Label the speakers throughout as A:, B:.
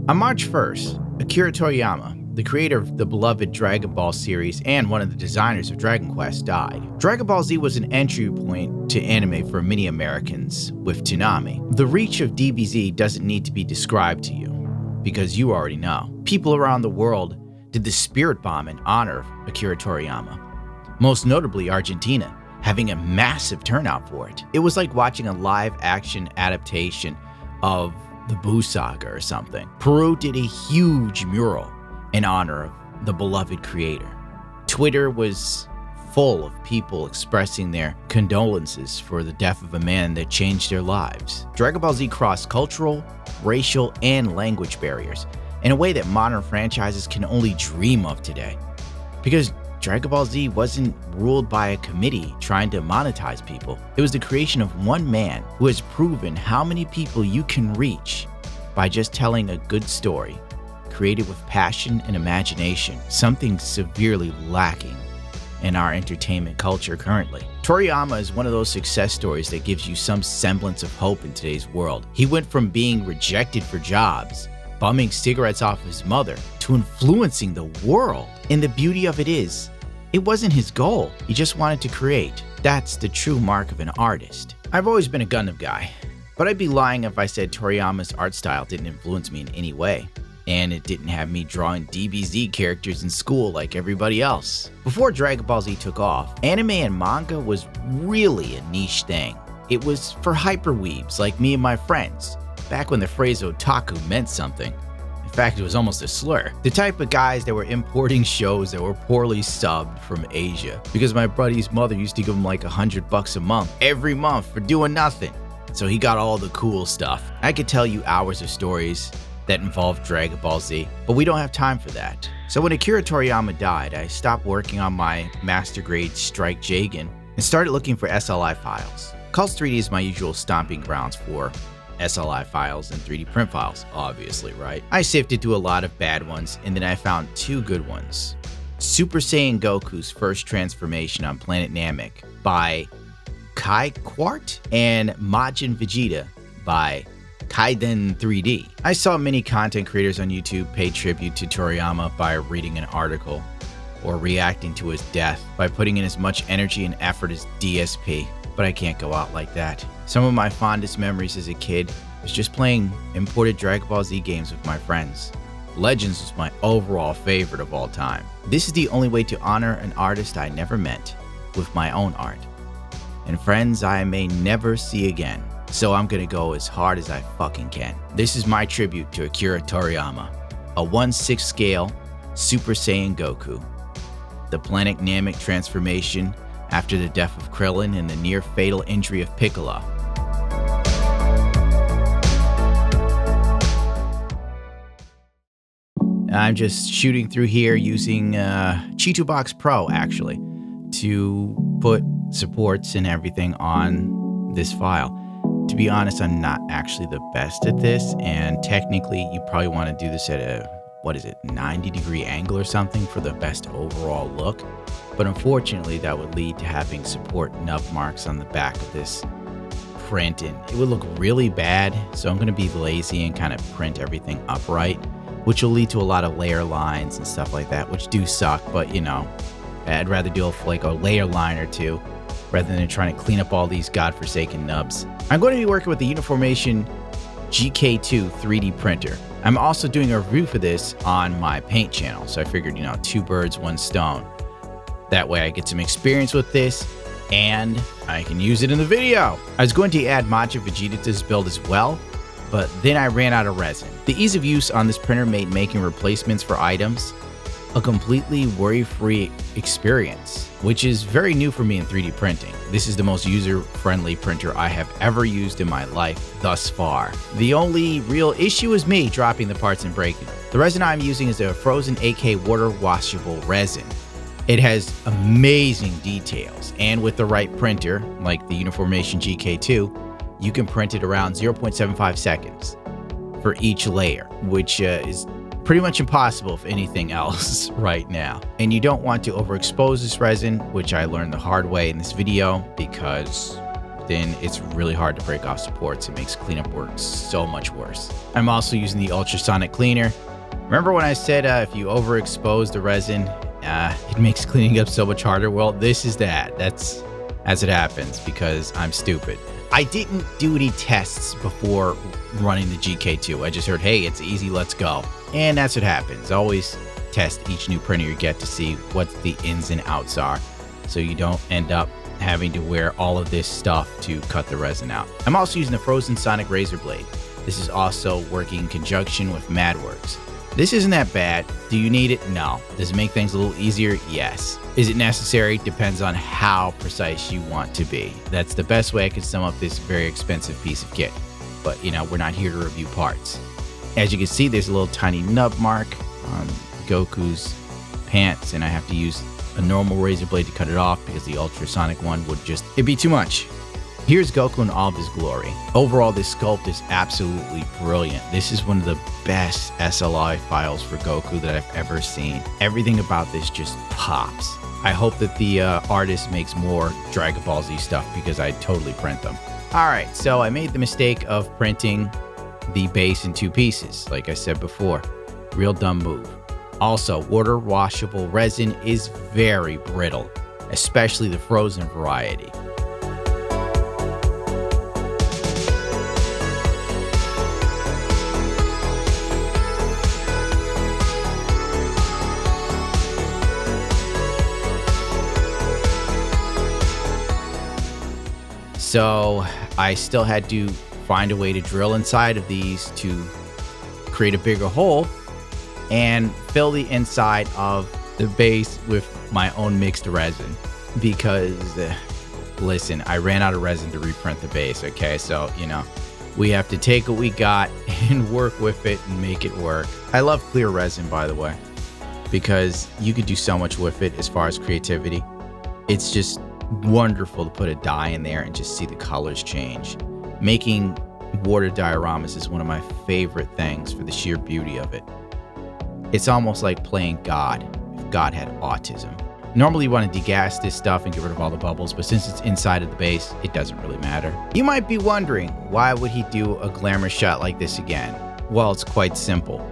A: On March 1st, Akira Toriyama, the creator of the beloved Dragon Ball series and one of the designers of Dragon Quest, died. Dragon Ball Z was an entry point to anime for many Americans with Toonami. The reach of DBZ doesn't need to be described to you, because you already know. People around the world did the spirit bomb in honor of Akira Toriyama, most notably Argentina, having a massive turnout for it. It was like watching a live-action adaptation of the Boo Saga or something. Peru did a huge mural in honor of the beloved creator. Twitter was full of people expressing their condolences for the death of a man that changed their lives. Dragon Ball Z crossed cultural, racial, and language barriers in a way that modern franchises can only dream of today. Because Dragon Ball Z wasn't ruled by a committee trying to monetize people. It was the creation of one man who has proven how many people you can reach by just telling a good story, created with passion and imagination, something severely lacking in our entertainment culture currently. Toriyama is one of those success stories that gives you some semblance of hope in today's world. He went from being rejected for jobs, bumming cigarettes off his mother, to influencing the world. And the beauty of it is, it wasn't his goal. He just wanted to create. That's the true mark of an artist. I've always been a Gundam guy, but I'd be lying if I said Toriyama's art style didn't influence me in any way. And it didn't have me drawing DBZ characters in school like everybody else. Before Dragon Ball Z took off, anime and manga was really a niche thing. It was for hyperweebs like me and my friends, back when the phrase otaku meant something. In fact, it was almost a slur. The type of guys that were importing shows that were poorly subbed from Asia, because my buddy's mother used to give him like $100 a month, every month, for doing nothing. So he got all the cool stuff. I could tell you hours of stories that involved Dragon Ball Z, but we don't have time for that. So when Akira Toriyama died, I stopped working on my master grade Strike Jagan and started looking for SLI files. Cult 3D is my usual stomping grounds for SLI files and 3D print files, obviously, right? I sifted through a lot of bad ones, and then I found two good ones. Super Saiyan Goku's first transformation on Planet Namek by Kai Quart, and Majin Vegeta by Kaiden 3D. I saw many content creators on YouTube pay tribute to Toriyama by reading an article or reacting to his death by putting in as much energy and effort as DSP, but I can't go out like that. Some of my fondest memories as a kid was just playing imported Dragon Ball Z games with my friends. Legends was my overall favorite of all time. This is the only way to honor an artist I never met with my own art, and friends I may never see again. So I'm gonna go as hard as I fucking can. This is my tribute to Akira Toriyama, a 1/6 scale Super Saiyan Goku. The Planet Namek transformation after the death of Krillin and the near fatal injury of Piccolo. I'm just shooting through here using Chitubox Pro, actually, to put supports and everything on this file. To be honest, I'm not actually the best at this, and technically you probably want to do this at a, 90-degree angle or something for the best overall look. But unfortunately, that would lead to having support nub marks on the back of this print, and it would look really bad. So I'm going to be lazy and kind of print everything upright, which will lead to a lot of layer lines and stuff like that, which do suck, but you know, I'd rather do like a layer line or two rather than trying to clean up all these godforsaken nubs. I'm going to be working with the Uniformation GK2 3D printer. I'm also doing a review for this on my paint channel, so I figured, you know, two birds, one stone. That way I get some experience with this, and I can use it in the video. I was going to add Majin Vegeta to this build as well, but then I ran out of resin. The ease of use on this printer made making replacements for items a completely worry-free experience, which is very new for me in 3D printing. This is the most user-friendly printer I have ever used in my life thus far. The only real issue is me dropping the parts and breaking them. The resin I'm using is a Frozen AK water washable resin. It has amazing details, and with the right printer, like the Uniformation GK2, you can print it around 0.75 seconds for each layer, which is pretty much impossible if anything else right now. And you don't want to overexpose this resin, which I learned the hard way in this video, because then it's really hard to break off supports. It makes cleanup work so much worse. I'm also using the ultrasonic cleaner. Remember when I said if you overexpose the resin, it makes cleaning up so much harder? Well, this is that. That's as it happens because I'm stupid. I didn't do any tests before running the GK2. I just heard, hey, it's easy, let's go. And that's what happens. Always test each new printer you get to see what the ins and outs are, so you don't end up having to wear all of this stuff to cut the resin out. I'm also using the Frozen Sonic Razor Blade. This is also working in conjunction with MadWorks. This isn't that bad. Do you need it? No. Does it make things a little easier? Yes. Is it necessary? Depends on how precise you want to be. That's the best way I can sum up this very expensive piece of kit. But, you know, we're not here to review parts. As you can see, there's a little tiny nub mark on Goku's pants, and I have to use a normal razor blade to cut it off because the ultrasonic one would just, it'd be too much. Here's Goku in all of his glory. Overall, this sculpt is absolutely brilliant. This is one of the best SLI files for Goku that I've ever seen. Everything about this just pops. I hope that the artist makes more Dragon Ball Z stuff because I totally print them. All right, so I made the mistake of printing the base in two pieces, like I said before. Real dumb move. Also, water washable resin is very brittle, especially the frozen variety. So I still had to find a way to drill inside of these to create a bigger hole and fill the inside of the base with my own mixed resin because, listen, I ran out of resin to reprint the base, okay? So, you know, we have to take what we got and work with it and make it work. I love clear resin, by the way, because you could do so much with it as far as creativity. It's just wonderful to put a dye in there and just see the colors change. Making water dioramas is one of my favorite things for the sheer beauty of it. It's almost like playing God if God had autism. Normally you want to degas this stuff and get rid of all the bubbles, but since it's inside of the base, it doesn't really matter. You might be wondering, why would he do a glamour shot like this again? Well, it's quite simple.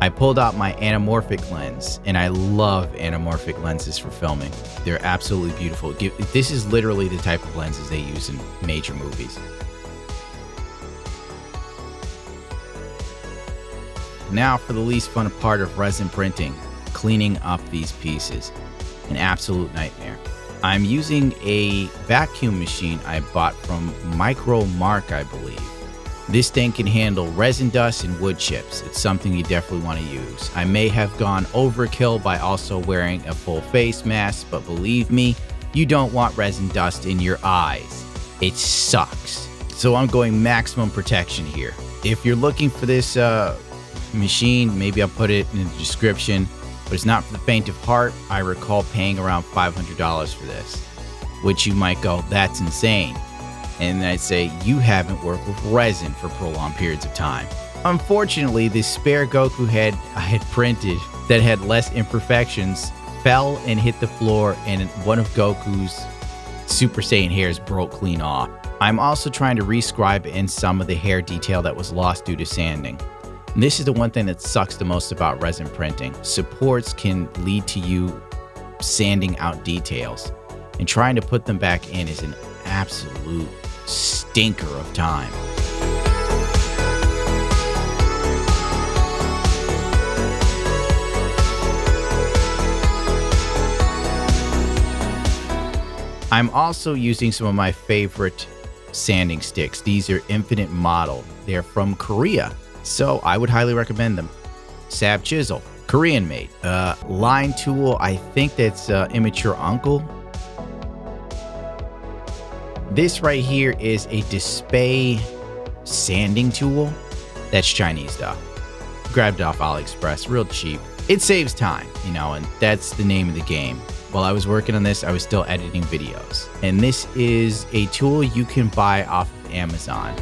A: I pulled out my anamorphic lens, and I love anamorphic lenses for filming. They're absolutely beautiful. This is literally the type of lenses they use in major movies. Now for the least fun part of resin printing, cleaning up these pieces. An absolute nightmare. I'm using a vacuum machine I bought from Micro Mark, I believe. This thing can handle resin dust and wood chips. It's something you definitely want to use. I may have gone overkill by also wearing a full face mask, but believe me, you don't want resin dust in your eyes. It sucks. So I'm going maximum protection here. If you're looking for this machine, maybe I'll put it in the description, but it's not for the faint of heart. I recall paying around $500 for this, which you might go, that's insane. And I'd say, you haven't worked with resin for prolonged periods of time. Unfortunately, the spare Goku head I had printed that had less imperfections fell and hit the floor, and one of Goku's Super Saiyan hairs broke clean off. I'm also trying to rescribe in some of the hair detail that was lost due to sanding. And this is the one thing that sucks the most about resin printing. Supports can lead to you sanding out details, and trying to put them back in is an absolute stinker of time. I'm also using some of my favorite sanding sticks. These are Infinite Model. They're from Korea, so I would highly recommend them. Sab Chisel, Korean made. Line tool, I think that's Immature Uncle. This right here is a Display sanding tool. That's Chinese though. Grabbed it off AliExpress, real cheap. It saves time, you know, and that's the name of the game. While I was working on this, I was still editing videos. And this is a tool you can buy off of Amazon.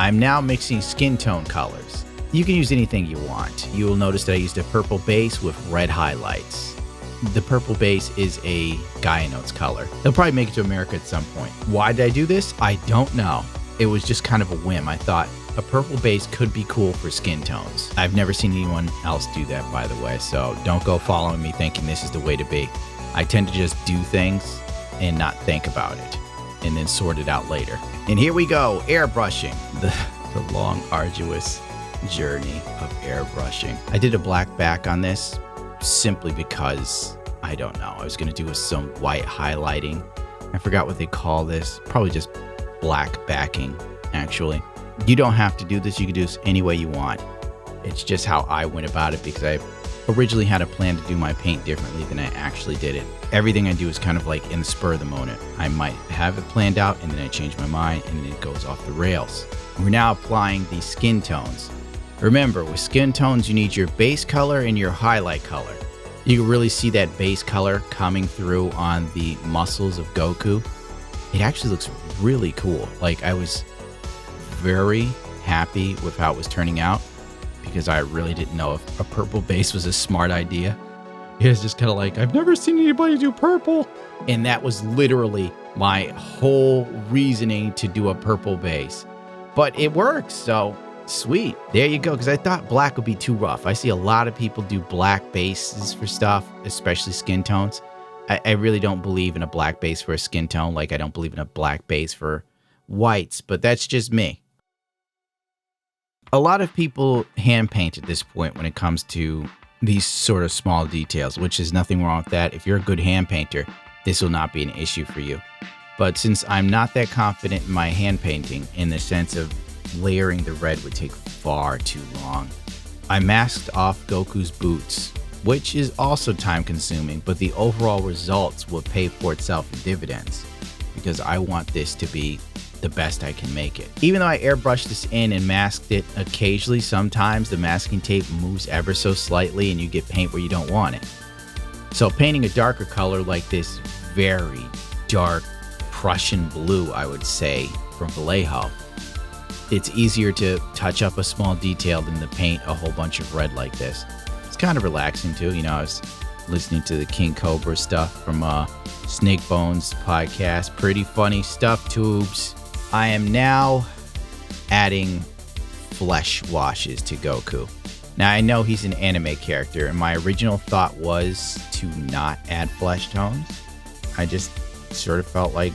A: I'm now mixing skin tone colors. You can use anything you want. You will notice that I used a purple base with red highlights. The purple base is a Gaia Notes color. They'll probably make it to America at some point. Why did I do this? I don't know. It was just kind of a whim. I thought a purple base could be cool for skin tones. I've never seen anyone else do that, by the way, so don't go following me thinking this is the way to be. I tend to just do things and not think about it and then sort it out later. And here we go, airbrushing. The long, arduous journey of airbrushing. I did a black back on this simply because, I don't know, I was going to do some white highlighting. I forgot what they call this. Probably just black backing, actually. You don't have to do this. You can do this any way you want. It's just how I went about it because I originally had a plan to do my paint differently than I actually did it. Everything I do is kind of like in the spur of the moment. I might have it planned out and then I change my mind and then it goes off the rails. We're now applying the skin tones. Remember, with skin tones, you need your base color and your highlight color. You can really see that base color coming through on the muscles of Goku. It actually looks really cool. Like, I was very happy with how it was turning out because I really didn't know if a purple base was a smart idea. It was just kind of like, I've never seen anybody do purple. And that was literally my whole reasoning to do a purple base. But it works, so sweet. There you go, because I thought black would be too rough. I see a lot of people do black bases for stuff, especially skin tones. I really don't believe in a black base for a skin tone, like I don't believe in a black base for whites, but that's just me. A lot of people hand paint at this point when it comes to these sort of small details, which is nothing wrong with that. If you're a good hand painter, this will not be an issue for you. But since I'm not that confident in my hand painting, in the sense of layering the red would take far too long, I masked off Goku's boots, which is also time consuming, but the overall results will pay for itself in dividends because I want this to be the best I can make it. Even though I airbrushed this in and masked it occasionally, sometimes the masking tape moves ever so slightly and you get paint where you don't want it. So painting a darker color like this very dark Prussian blue, I would say, from Vallejo, it's easier to touch up a small detail than to paint a whole bunch of red like this. It's kind of relaxing too. You know, I was listening to the King Cobra stuff from Snake Bones podcast. Pretty funny stuff, tubes. I am now adding flesh washes to Goku. Now, I know he's an anime character, and my original thought was to not add flesh tones. I just sort of felt like,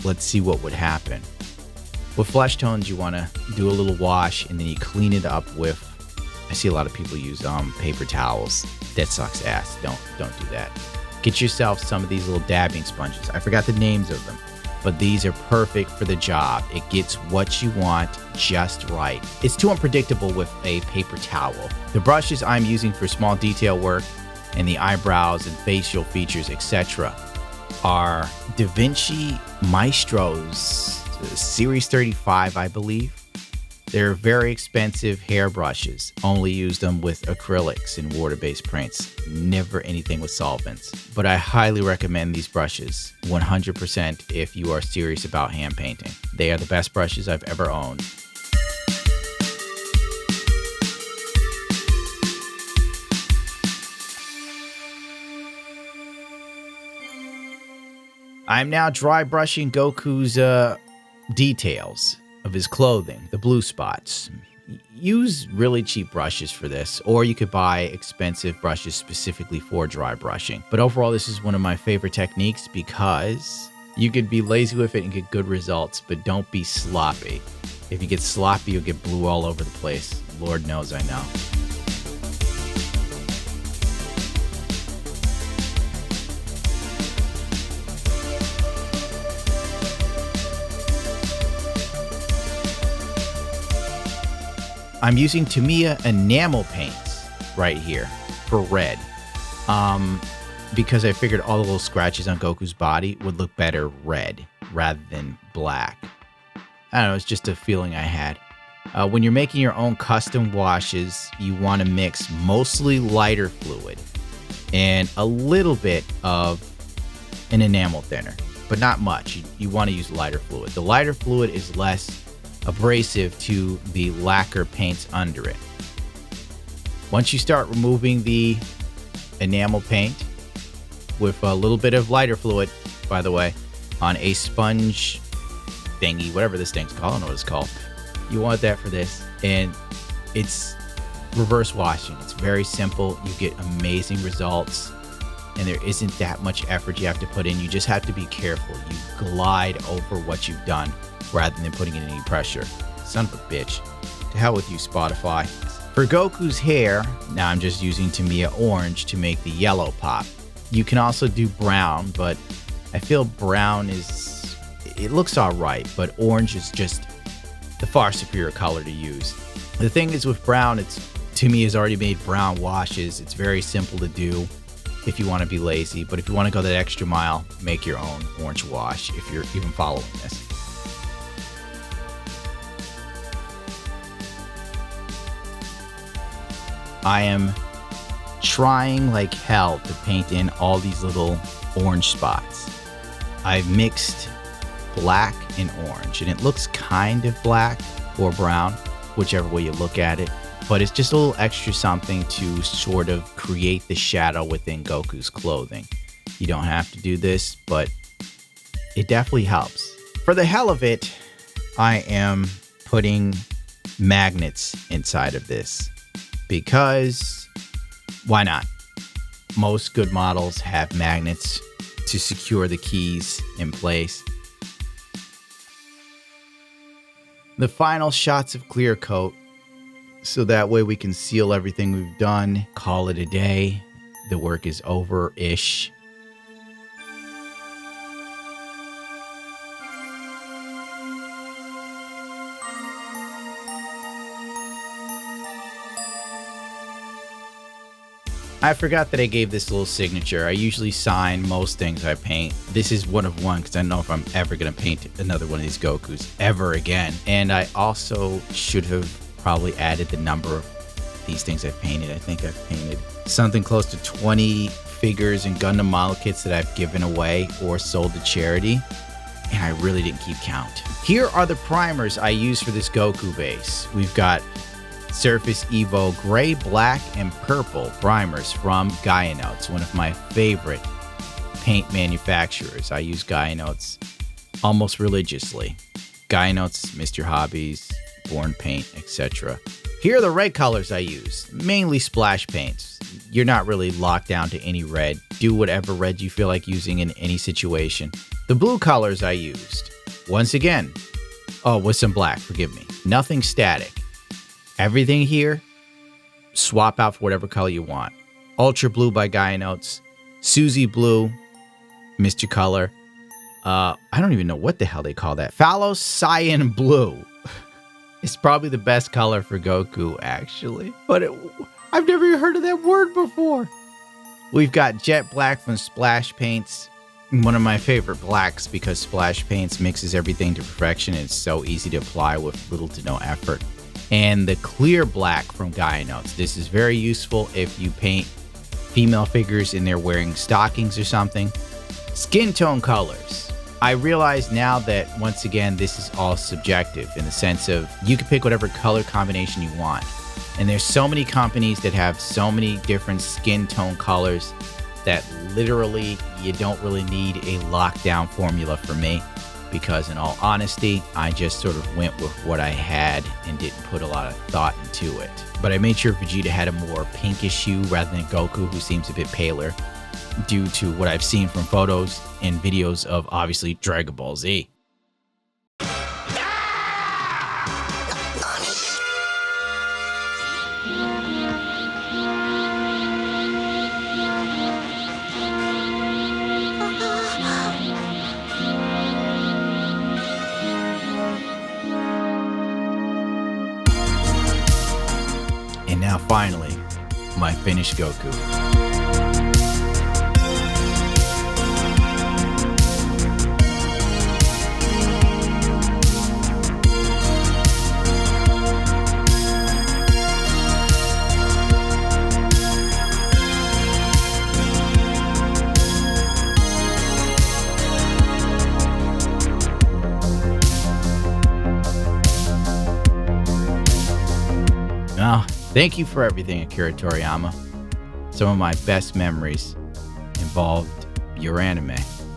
A: let's see what would happen. With flesh tones, you want to do a little wash, and then you clean it up with, I see a lot of people use paper towels. That sucks ass. Don't do that. Get yourself some of these little dabbing sponges. I forgot the names of them, but these are perfect for the job. It gets what you want just right. It's too unpredictable with a paper towel. The brushes I'm using for small detail work and the eyebrows and facial features, etc., are Da Vinci Maestro's Series 35, I believe. They're very expensive hair brushes. Only use them with acrylics and water-based prints. Never anything with solvents. But I highly recommend these brushes 100% if you are serious about hand painting. They are the best brushes I've ever owned. I'm now dry brushing Goku's details of his clothing, the blue spots. Use really cheap brushes for this, or you could buy expensive brushes specifically for dry brushing. But overall, this is one of my favorite techniques because you could be lazy with it and get good results, but don't be sloppy. If you get sloppy, you'll get blue all over the place. Lord knows I know. I'm using Tamiya enamel paints right here for red because I figured all the little scratches on Goku's body would look better red rather than black. I don't know, it's just a feeling I had. When you're making your own custom washes, you want to mix mostly lighter fluid and a little bit of an enamel thinner, but not much. You want to use lighter fluid. The lighter fluid is less abrasive to the lacquer paints under it. Once you start removing the enamel paint with a little bit of lighter fluid, by the way, on a sponge thingy, whatever this thing's called, I don't know what it's called. You want that for this. And it's reverse washing. It's very simple. You get amazing results. And there isn't that much effort you have to put in. You just have to be careful. You glide over what you've done rather than putting in any pressure. Son of a bitch. To hell with you, Spotify. For Goku's hair, now I'm just using Tamiya orange to make the yellow pop. You can also do brown, but I feel brown it looks all right, but orange is just the far superior color to use. The thing is with brown, Tamiya's already made brown washes. It's very simple to do if you want to be lazy, but if you want to go that extra mile, make your own orange wash if you're even following this. I am trying like hell to paint in all these little orange spots. I've mixed black and orange, and it looks kind of black or brown, whichever way you look at it, but it's just a little extra something to sort of create the shadow within Goku's clothing. You don't have to do this, but it definitely helps. For the hell of it, I am putting magnets inside of this because why not? Most good models have magnets to secure the keys in place. The final shots of clear coat, so that way we can seal everything we've done, call it a day. The work is over-ish. I forgot that I gave this little signature. I usually sign most things I paint. This is one of one because I don't know if I'm ever going to paint another one of these Gokus ever again. And I also should have probably added the number of these things I've painted. I think I've painted something close to 20 figures and Gundam model kits that I've given away or sold to charity. And I really didn't keep count. Here are the primers I use for this Goku base. We've got Surface Evo gray, black, and purple primers from Gaia Notes, one of my favorite paint manufacturers. I use Gaia Notes almost religiously. Gaia Notes, Mr. Hobbies, Born Paint, etc. Here are the red colors I use, mainly splash paints. You're not really locked down to any red. Do whatever red you feel like using in any situation. The blue colors I used, once again, with some black, forgive me. Nothing static. Everything here, swap out for whatever color you want. Ultra Blue by Gaia Notes, Suzy Blue, Mr. Color. I don't even know what the hell they call that. Phalos Saiyan Blue. It's probably the best color for Goku, actually. But I've never even heard of that word before. We've got Jet Black from Splash Paints. One of my favorite blacks because Splash Paints mixes everything to perfection. And it's so easy to apply with little to no effort. And the clear black from Gaia Notes. This is very useful if you paint female figures and they're wearing stockings or something. Skin tone colors. I realize now that, once again, this is all subjective in the sense of you can pick whatever color combination you want. And there's so many companies that have so many different skin tone colors that literally you don't really need a lockdown formula for me. Because in all honesty, I just sort of went with what I had and didn't put a lot of thought into it. But I made sure Vegeta had a more pinkish hue rather than Goku, who seems a bit paler, due to what I've seen from photos and videos of, obviously, Dragon Ball Z. And now finally, my finished Goku. Well, thank you for everything, Akira Toriyama. Some of my best memories involved your anime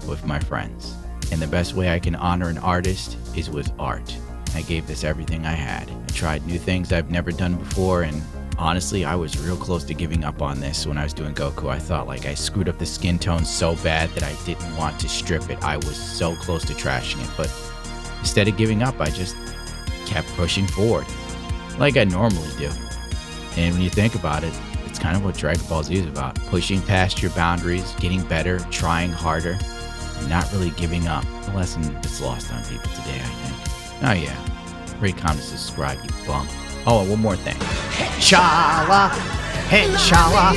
A: with my friends. And the best way I can honor an artist is with art. I gave this everything I had. I tried new things I've never done before, and honestly, I was real close to giving up on this when I was doing Goku. I thought like I screwed up the skin tone so bad that I didn't want to strip it. I was so close to trashing it, but instead of giving up, I just kept pushing forward like I normally do. And when you think about it, it's kind of what Dragon Ball Z is about. Pushing past your boundaries, getting better, trying harder, and not really giving up. A lesson that's lost on people today, I think. Oh yeah, rate, comment, subscribe, you bum. Oh, and one more thing. Inshallah, inshallah.